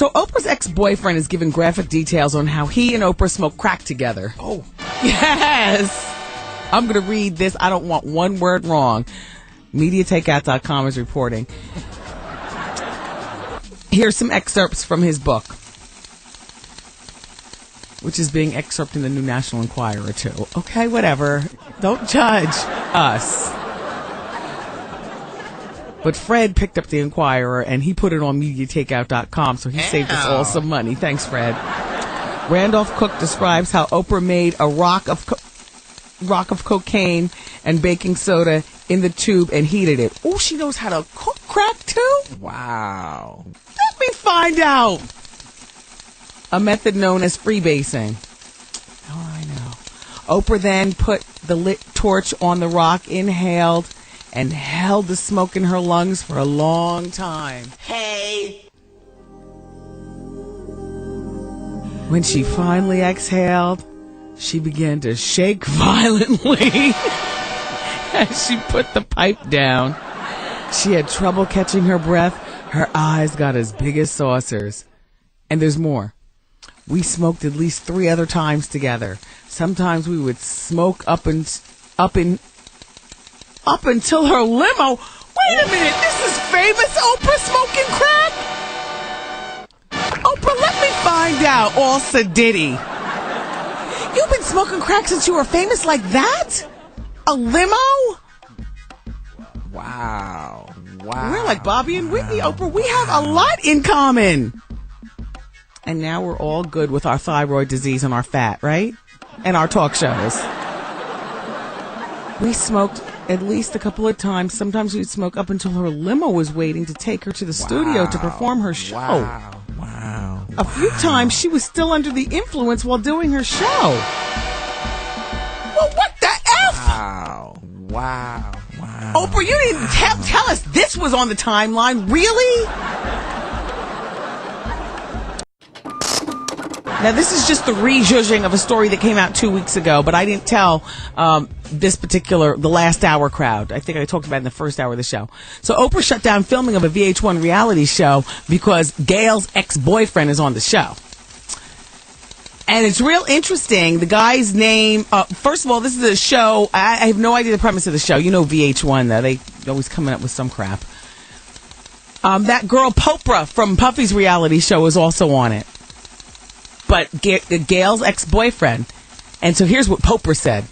So Oprah's ex-boyfriend is giving graphic details on how he and Oprah smoked crack together. Oh. Yes. I'm going to read this. I don't want one word wrong. MediaTakeout.com is reporting. Here's some excerpts from his book, which is being excerpted in the New National Enquirer, too. Okay, whatever. Don't judge us. But Fred picked up the Enquirer, and he put it on MediaTakeout.com, so he saved us all some money. Thanks, Fred. Randolph Cook describes how Oprah made a rock of cocaine and baking soda in the tube and heated it. Oh, she knows how to cook crack, too? Wow. Let me find out. A method known as freebasing. Oh, I know. Oprah then put the lit torch on the rock, inhaled, and held the smoke in her lungs for a long time. Hey. When she finally exhaled, she began to shake violently as she put the pipe down. She had trouble catching her breath. Her eyes got as big as saucers. And there's more. We smoked at least 3 other times together. Sometimes we would smoke up until her limo. Wait a minute, this is famous Oprah smoking crack? Oprah, let me find out. All sedity. You've been smoking crack since you were famous like that? A limo? Wow. We're like Bobby and Whitney, Oprah. We have a lot in common. And now we're all good with our thyroid disease and our fat, right? And our talk shows. We smoked at least a couple of times. Sometimes we'd smoke up until her limo was waiting to take her to the studio to perform her show. Wow. A few times she was still under the influence while doing her show. Well, what the F? Wow. Oprah, you didn't tell us this was on the timeline. Really? Now, this is just the rejudging of a story that came out 2 weeks ago, but I didn't tell the last hour crowd. I think I talked about it in the first hour of the show. So Oprah shut down filming of a VH1 reality show because Gayle's ex-boyfriend is on the show. And it's real interesting. The guy's name, first of all, this is a show. I have no idea the premise of the show. You know VH1, though. They always coming up with some crap. That girl, Popra, from Puffy's reality show is also on it. But Gayle's ex-boyfriend. And so here's what Popra said.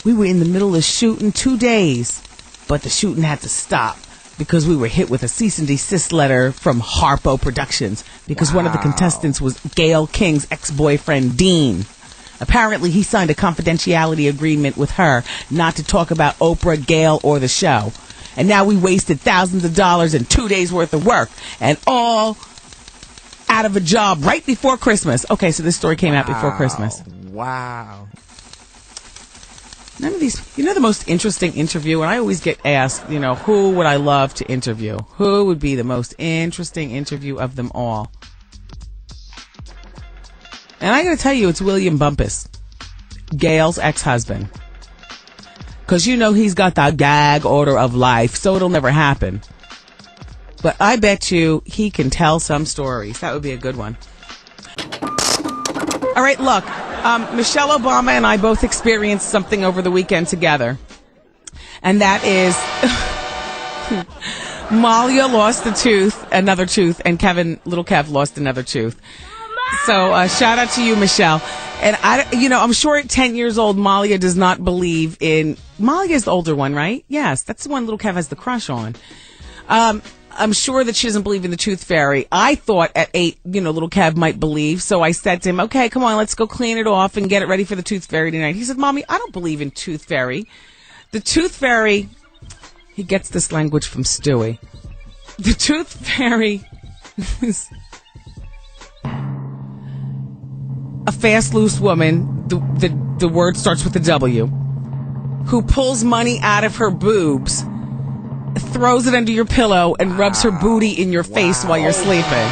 We were in the middle of shooting 2 days, but the shooting had to stop because we were hit with a cease and desist letter from Harpo Productions because one of the contestants was Gayle King's ex-boyfriend, Dean. Apparently, he signed a confidentiality agreement with her not to talk about Oprah, Gayle, or the show. And now we wasted thousands of dollars and 2 days' worth of work and all out of a job right before Christmas. Okay, so this story came out before Christmas. Wow. None of these, the most interesting interview, and I always get asked, who would I love to interview? Who would be the most interesting interview of them all? And I gotta tell you, it's William Bumpus, Gayle's ex-husband. Because he's got the gag order of life, so it'll never happen. But I bet you he can tell some stories. That would be a good one. All right, look. Michelle Obama and I both experienced something over the weekend together. And that is Malia lost another tooth, and little Kev lost another tooth. So shout out to you, Michelle. And I'm sure at 10 years old, Malia does not believe in... Malia's the older one, right? Yes, that's the one little Kev has the crush on. I'm sure that she doesn't believe in the tooth fairy. I thought at 8, little Kev might believe. So I said to him, okay, come on, let's go clean it off and get it ready for the tooth fairy tonight. He said, Mommy, I don't believe in tooth fairy. The tooth fairy, he gets this language from Stewie. The tooth fairy is a fast, loose woman. The word starts with a W, who pulls money out of her boobs, throws it under your pillow, and rubs her booty in your face while you're sleeping.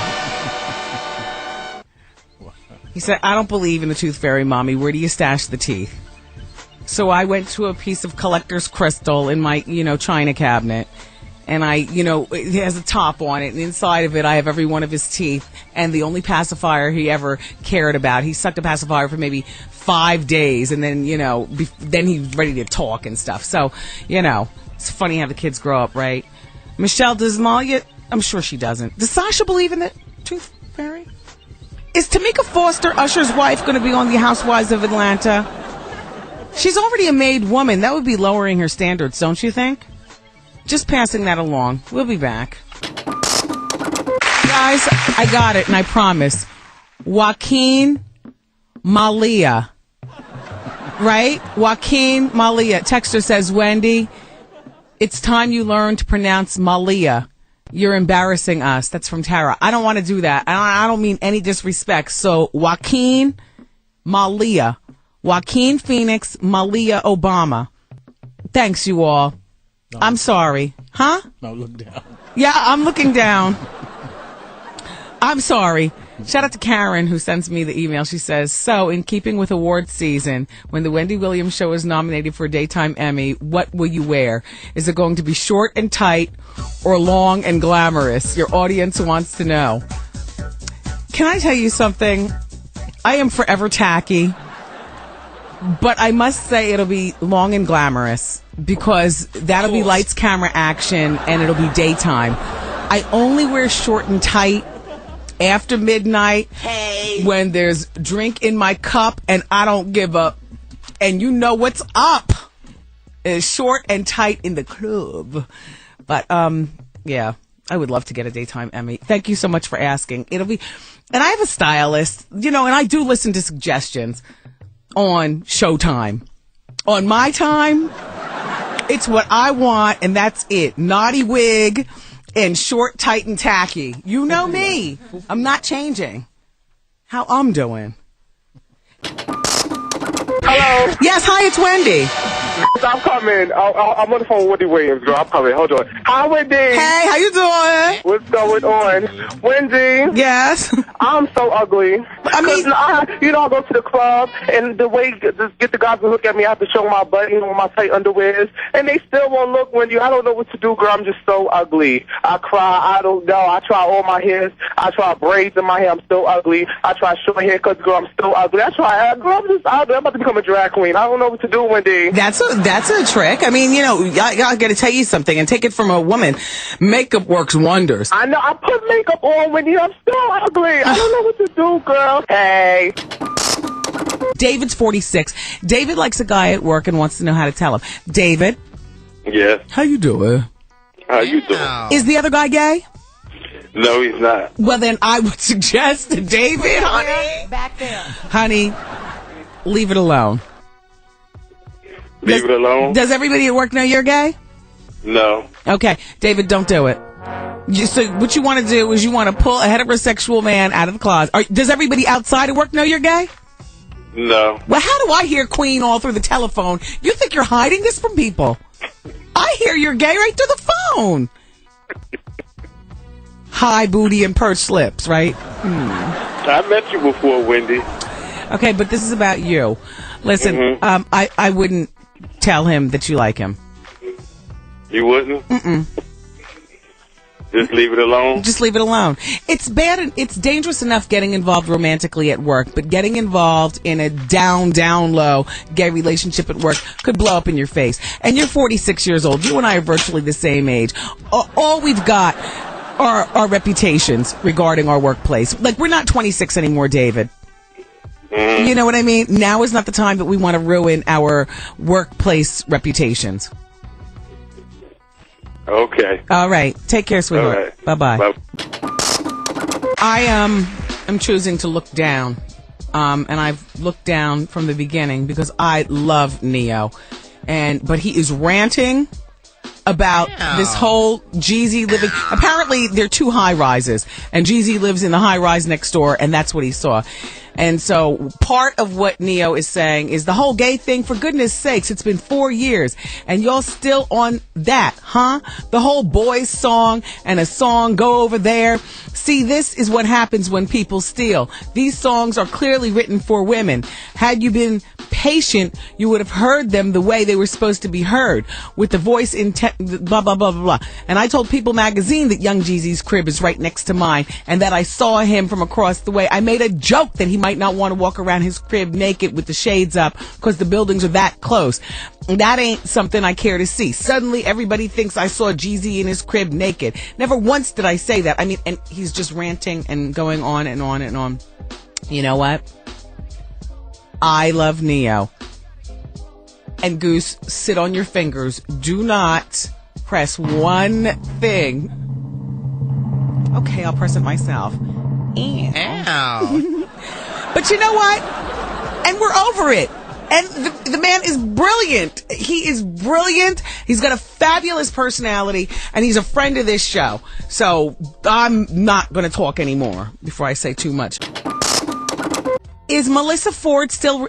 He said, I don't believe in the tooth fairy, Mommy. Where do you stash the teeth? So I went to a piece of collector's crystal in my, china cabinet, And it has a top on it, and inside of it I have every one of his teeth, and the only pacifier he ever cared about. He sucked a pacifier for maybe 5 days, and then, then he's ready to talk and stuff. So, it's funny how the kids grow up, right? Michelle, does Malia, I'm sure she doesn't. Does Sasha believe in the tooth fairy? Is Tamika Foster, Usher's wife, going to be on the Housewives of Atlanta? She's already a made woman. That would be lowering her standards, don't you think? Just passing that along. We'll be back. Guys, I got it, and I promise. Joaquin Malia. Right? Joaquin Malia. Texter says, Wendy, it's time you learn to pronounce Malia. You're embarrassing us. That's from Tara. I don't want to do that. I don't mean any disrespect. So, Joaquin Malia. Joaquin Phoenix Malia Obama. Thanks, you all. No. I'm sorry. Huh? No, look down. Yeah, I'm looking down. I'm sorry. Shout out to Karen, who sends me the email. She says, so, in keeping with awards season, when the Wendy Williams show is nominated for a Daytime Emmy, what will you wear? Is it going to be short and tight or long and glamorous? Your audience wants to know. Can I tell you something? I am forever tacky, but I must say it'll be long and glamorous because that'll be lights, camera, action, and it'll be daytime. I only wear short and tight after midnight when there's drink in my cup and I don't give up. And you know what's up. It's short and tight in the club. But, yeah, I would love to get a Daytime Emmy. Thank you so much for asking. And I have a stylist, and I do listen to suggestions on Showtime. On my time, it's what I want, and that's it. Naughty wig and short, tight, and tacky. You know me. I'm not changing. How I'm doing. Hello. Yes, hi, it's Wendy. I'm coming. I'm on the phone with Wendy Williams, girl. I'm coming. Hold on. Hi, Wendy. Hey, how you doing? What's going on? Wendy. Yes. I'm so ugly. I go to the club, and the way just get the guys to look at me, I have to show my butt, with my tight underwears, and they still won't look, Wendy. I don't know what to do, girl. I'm just so ugly. I cry. I don't know. I try all my hairs. I try braids in my hair. I'm still ugly. I try short haircuts, girl. I'm still ugly. I try. Girl, I'm about to become a drag queen. I don't know what to do, Wendy. That's a trick. I mean, I got to tell you something, and take it from a woman. Makeup works wonders. I know. I put makeup on, Wendy. I'm still ugly. I don't know what to do, girl. Hey. David's 46. David likes a guy at work and wants to know how to tell him. David. Yes. How you doing? How you doing? Is the other guy gay? No, he's not. Well, then I would suggest to David, honey. Back there. Honey, leave it alone. Leave it alone? Does everybody at work know you're gay? No. Okay, David, don't do it. So what you want to do is you want to pull a heterosexual man out of the closet. Does everybody outside of work know you're gay? No. Well, how do I hear Queen all through the telephone? You think you're hiding this from people? I hear you're gay right through the phone. High booty and perched lips, right? I met you before, Wendy. Okay, but this is about you. Listen, I wouldn't tell him that you like him. You wouldn't? Mm-mm. Just leave it alone? Just leave it alone. It's bad and it's dangerous enough getting involved romantically at work, but getting involved in a down low gay relationship at work could blow up in your face. And you're 46 years old. You and I are virtually the same age. All we've got are our reputations regarding our workplace. Like, we're not 26 anymore, David. You know what I mean? Now is not the time that we want to ruin our workplace reputations. Okay. All right. Take care, sweetheart. Right. Bye-bye. Bye. I am choosing to look down, and I've looked down from the beginning because I love Neo, but he is ranting about this whole Jeezy living. Apparently, there are two high rises, and Jeezy lives in the high rise next door, and that's what he saw. And so part of what Neo is saying is the whole gay thing, for goodness sakes, it's been 4 years and y'all still on that, huh? The whole boys song and a song go over there. See, this is what happens when people steal. These songs are clearly written for women. Had you been patient, you would have heard them the way they were supposed to be heard, with the voice intent, blah, blah, blah, blah, blah. And I told People magazine that Young Jeezy's crib is right next to mine and that I saw him from across the way. I made a joke that he might not want to walk around his crib naked with the shades up because the buildings are that close. That ain't something I care to see. Suddenly everybody thinks I saw Jeezy in his crib naked. Never once did I say that. I mean, and he's just ranting and going on and on and on. You know what? I love Neo. And Goose, sit on your fingers. Do not press one thing. Okay, I'll press it myself. Ow. But you know what? And we're over it. And the man is brilliant. He is brilliant. He's got a fabulous personality, and he's a friend of this show. So I'm not going to talk anymore before I say too much. Is Melissa Ford still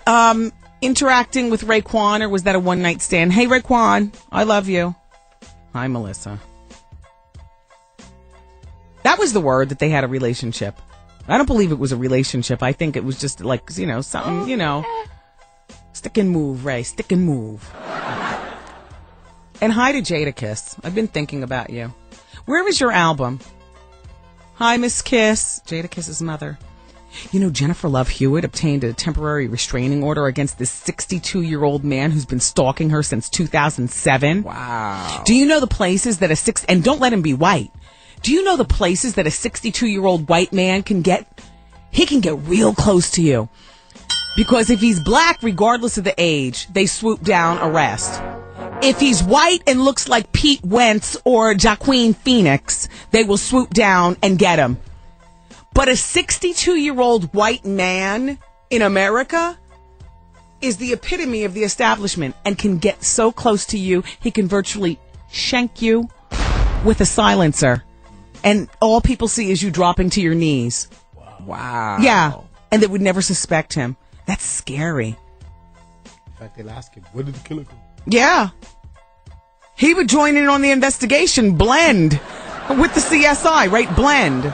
interacting with Raekwon, or was that a one-night stand? Hey, Raekwon, I love you. Hi, Melissa. That was the word that they had a relationship. I don't believe it was a relationship. I think it was just like, you know, something, you know. Stick and move, Ray. Stick and move. And hi to Jadakiss. I've been thinking about you. Where is your album? Hi, Miss Kiss. Jadakiss's mother. You know, Jennifer Love Hewitt obtained a temporary restraining order against this 62-year-old man who's been stalking her since 2007. Wow. Do you know the places that and don't let him be white. Do you know the places that a 62-year-old white man can get? He can get real close to you. Because if he's black, regardless of the age, they swoop down, arrest. If he's white and looks like Pete Wentz or Joaquin Phoenix, they will swoop down and get him. But a 62-year-old white man in America is the epitome of the establishment and can get so close to you, he can virtually shank you with a silencer. And all people see is you dropping to your knees. Wow. Yeah. And they would never suspect him. That's scary. In fact, they'll ask him, where did the killer go? Yeah. He would join in on the investigation, blend with the CSI, right? Blend.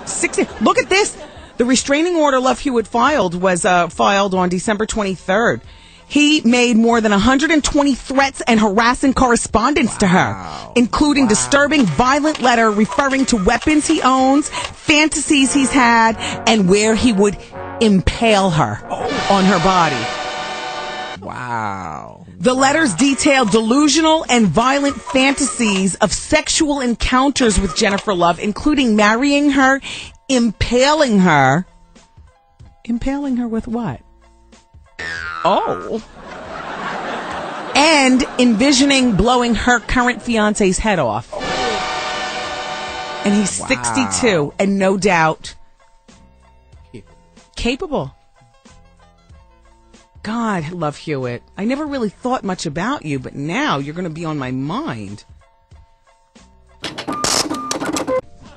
60. Look at this. The restraining order Love Hewitt filed was filed on December 23rd. He made more than 120 threats and harassing correspondence to her, including disturbing, violent letter referring to weapons he owns, fantasies he's had, and where he would impale her on her body. Wow. The letters detailed delusional and violent fantasies of sexual encounters with Jennifer Love, including marrying her, impaling her. Impaling her with what? Oh. And envisioning blowing her current fiance's head off. And he's 62 and no doubt capable. God, Love Hewitt. I never really thought much about you, but now you're going to be on my mind.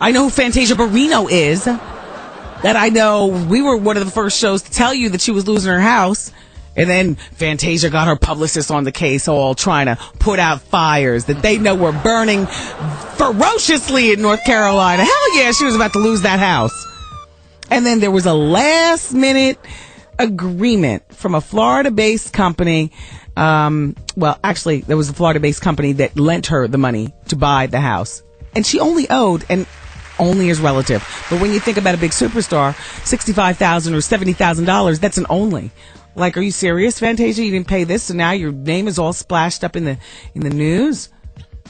I know who Fantasia Barrino is. That I know we were one of the first shows to tell you that she was losing her house. And then Fantasia got her publicist on the case, all trying to put out fires that they know were burning ferociously in North Carolina. Hell yeah, she was about to lose that house. And then there was a last-minute agreement from a Florida-based company. Well, actually, there was a Florida-based company that lent her the money to buy the house. And she only owed, and only is relative. But when you think about a big superstar, $65,000 or $70,000, that's an only. Like, are you serious, Fantasia? You didn't pay this, so now your name is all splashed up in the news?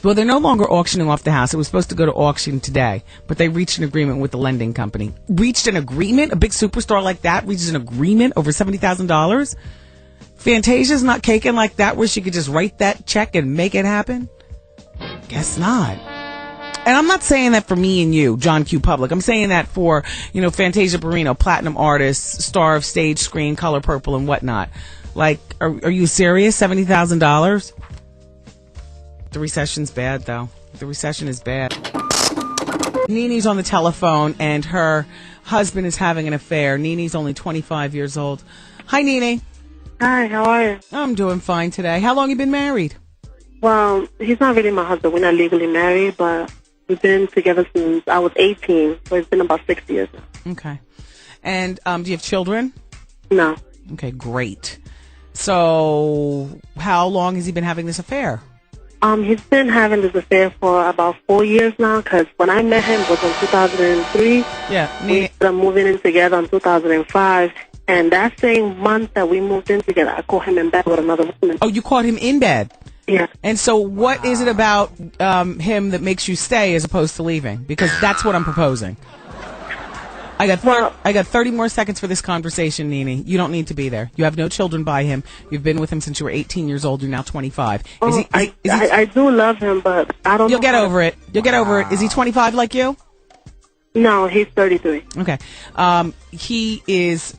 Well, they're no longer auctioning off the house. It was supposed to go to auction today, but they reached an agreement with the lending company. Reached an agreement? A big superstar like that reaches an agreement over $70,000? Fantasia's not caking like that where she could just write that check and make it happen? Guess not. And I'm not saying that for me and you, John Q. Public. I'm saying that for, you know, Fantasia Barrino, platinum artist, star of stage, screen, Color Purple, and whatnot. Like, are you serious? $70,000? The recession's bad, though. The recession is bad. Nini's on the telephone, and her husband is having an affair. Nini's only 25 years old. Hi, Nini. Hi, how are you? I'm doing fine today. How long you been married? Well, he's not really my husband. We're not legally married, but we've been together since I was 18, so it's been about 6 years now. Okay. And do you have children? No. Okay, great. So how long has he been having this affair? He's been having this affair for about 4 years now, because when I met him was in 2003. Yeah. We started moving in together in 2005. And that same month that we moved in together, I caught him in bed with another woman. Oh, you caught him in bed? Yeah. And so what is it about him that makes you stay as opposed to leaving? Because that's what I'm proposing. I got 30 more seconds for this conversation, Nini. You don't need to be there. You have no children by him. You've been with him since you were 18 years old. You're now 25. I do love him, but I don't know. You'll get over it. You'll get over it. Is he 25 like you? No, he's 33. Okay. He's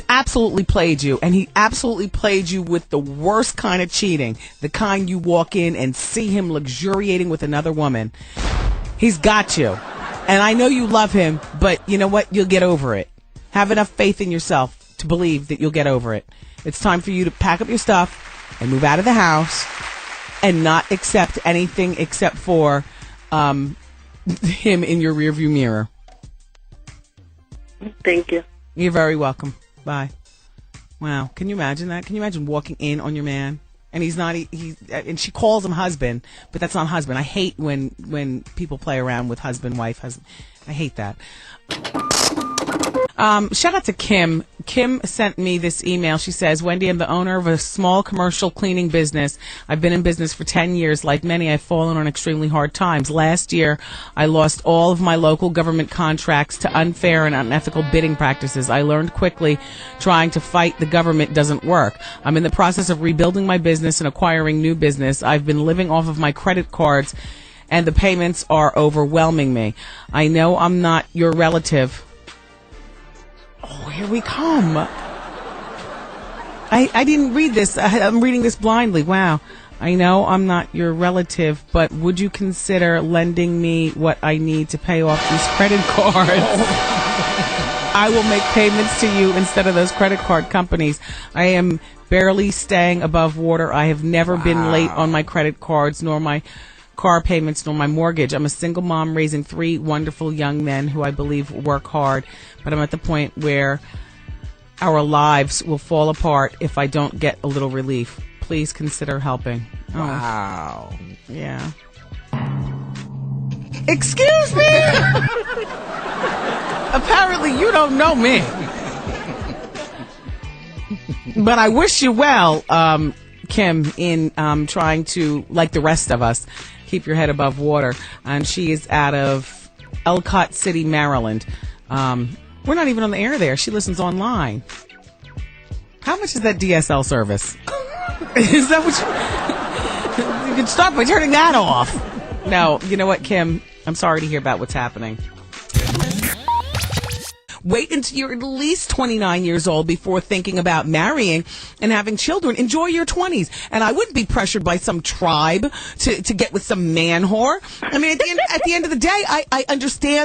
absolutely played you, and he absolutely played you with the worst kind of cheating, the kind you walk in and see him luxuriating with another woman. He's got you. And I know you love him, but you know what? You'll get over it. Have enough faith in yourself to believe that you'll get over it. It's time for you to pack up your stuff and move out of the house and not accept anything except for him in your rearview mirror. Thank you. You're very welcome. Bye. Wow. Can you imagine that? Can you imagine walking in on your man? And he's not, and she calls him husband, but that's not husband. I hate when people play around with husband, wife, husband. I hate that. Shout out to Kim. Kim sent me this email. She says, Wendy, I'm the owner of a small commercial cleaning business. I've been in business for 10 years. Like many, I've fallen on extremely hard times. Last year, I lost all of my local government contracts to unfair and unethical bidding practices. I learned quickly trying to fight the government doesn't work. I'm in the process of rebuilding my business and acquiring new business. I've been living off of my credit cards, and the payments are overwhelming me. I know I'm not your relative. Oh, here we come. I didn't read this. I'm reading this blindly. Wow. I know I'm not your relative, but would you consider lending me what I need to pay off these credit cards? I will make payments to you instead of those credit card companies. I am barely staying above water. I have never been late on my credit cards, nor my car payments, nor my mortgage. I'm a single mom raising 3 wonderful young men who I believe work hard, but I'm at the point where our lives will fall apart if I don't get a little relief. Please consider helping. Wow. Oh, yeah. Excuse me? Apparently you don't know me. But I wish you well, Kim, in trying to, like the rest of us, keep your head above water. And she is out of Ellicott City, Maryland. We're not even on the air there. She listens online. How much is that DSL service? Is that what you could start by turning that off? No, you know what, Kim? I'm sorry to hear about what's happening. Wait until you're at least 29 years old before thinking about marrying and having children. Enjoy your 20s. And I wouldn't be pressured by some tribe to get with some man whore. I mean, at the end of the day, I understand